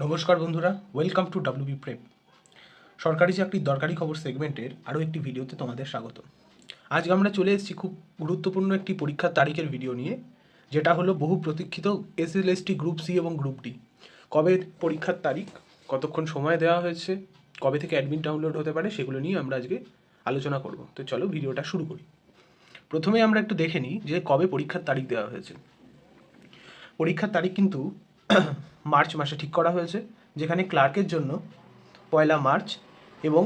নমস্কার বন্ধুরা, welcome to WB prep. সরকারি চাকরির দরকারি খবর সেগমেন্টের আরও একটি ভিডিওতে তোমাদের স্বাগত। আজকে আমরা চলে এসেছি খুব গুরুত্বপূর্ণ একটি পরীক্ষার তারিখের ভিডিও নিয়ে, যেটা হলো বহু প্রতীক্ষিত এসএলএসটি গ্রুপ সি এবং গ্রুপ ডি। কবে পরীক্ষার তারিখ, কতক্ষণ সময় দেওয়া হয়েছে, কবে থেকে অ্যাডমিট ডাউনলোড হতে পারে, সেগুলো নিয়ে আমরা আজকে আলোচনা করব। তো চলো ভিডিওটা শুরু করি। প্রথমে আমরা একটু দেখে নিই যে কবে পরীক্ষার তারিখ দেওয়া হয়েছে। পরীক্ষার তারিখ কিন্তু মার্চ মাসে ঠিক করা হয়েছে, যেখানে ক্লার্কের জন্য 1 মার্চ এবং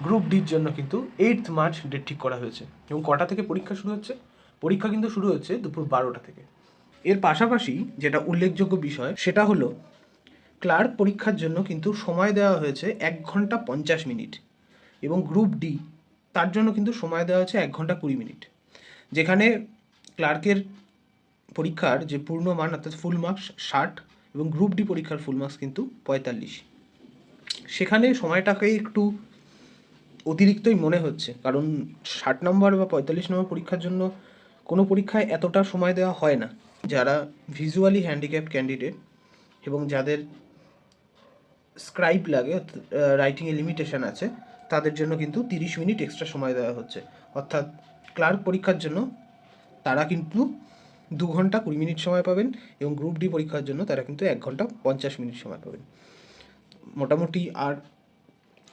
গ্রুপ ডির জন্য কিন্তু 8 মার্চ ডেট ঠিক করা হয়েছে। এবং কটা থেকে পরীক্ষা শুরু হচ্ছে? পরীক্ষা কিন্তু শুরু হচ্ছে দুপুর 12টা থেকে। এর পাশাপাশি যেটা উল্লেখযোগ্য বিষয় সেটা হলো ক্লার্ক পরীক্ষার জন্য কিন্তু সময় দেওয়া হয়েছে 1 ঘন্টা 50 মিনিট, এবং গ্রুপ ডি তার জন্য কিন্তু সময় দেওয়া হয়েছে 1 ঘন্টা 20 মিনিট। যেখানে ক্লার্কের পরীক্ষার যে পূর্ণ মান অর্থাৎ ফুল মার্কস 60 এবং গ্রুপ ডি পরীক্ষার ফুল মার্কস কিন্তু 45। সেখানে সময়টাকে একটু অতিরিক্তই মনে হচ্ছে, কারণ 60 নম্বর বা 45 নম্বর পরীক্ষার জন্য কোনো পরীক্ষায় এতটা সময় দেওয়া হয় না। যারা ভিজুয়ালি হ্যান্ডিক্যাপ ক্যান্ডিডেট এবং যাদের স্ক্রাইব লাগে, রাইটিংয়ে লিমিটেশন আছে, তাদের জন্য কিন্তু 30 মিনিট এক্সট্রা সময় দেওয়া হচ্ছে। অর্থাৎ ক্লার্ক পরীক্ষার জন্য তারা কিন্তু 2 ঘন্টা 20 মিনিট সময় পাবেন, এবং গ্রুপ ডি পরীক্ষার জন্য তারা কিন্তু 1 ঘন্টা 50 মিনিট সময় পাবেন। মোটামুটি আর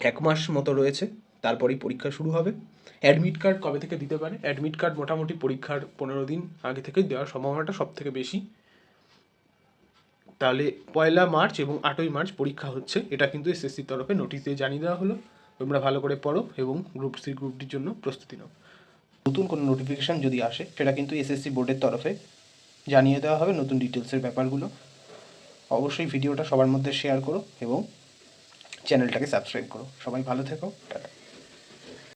1 মাস মতো রয়েছে, তারপরেই পরীক্ষা শুরু হবে। অ্যাডমিট কার্ড কবে থেকে দিতে পারে? অ্যাডমিট কার্ড মোটামুটি পরীক্ষার 15 দিন আগে থেকেই দেওয়ার সম্ভাবনাটা সব থেকে বেশি। তাহলে 1 মার্চ এবং 8ই মার্চ পরীক্ষা হচ্ছে, এটা কিন্তু এসএসসির তরফে নোটিশ দিয়ে জানিয়ে দেওয়া হলো। তোমরা ভালো করে পড়ো এবং গ্রুপ সি গ্রুপ ডির জন্য প্রস্তুতি নাও। নতুন কোনো নোটিফিকেশান যদি আসে সেটা কিন্তু এসএসসি বোর্ডের তরফে জানিয়ে দেওয়া হবে, নতুন ডিটেলসের ব্যাপারগুলো। অবশ্যই ভিডিওটা সবার মধ্যে শেয়ার করো এবং চ্যানেলটাকে সাবস্ক্রাইব করো। সবাই ভালো থেকো, টাটা।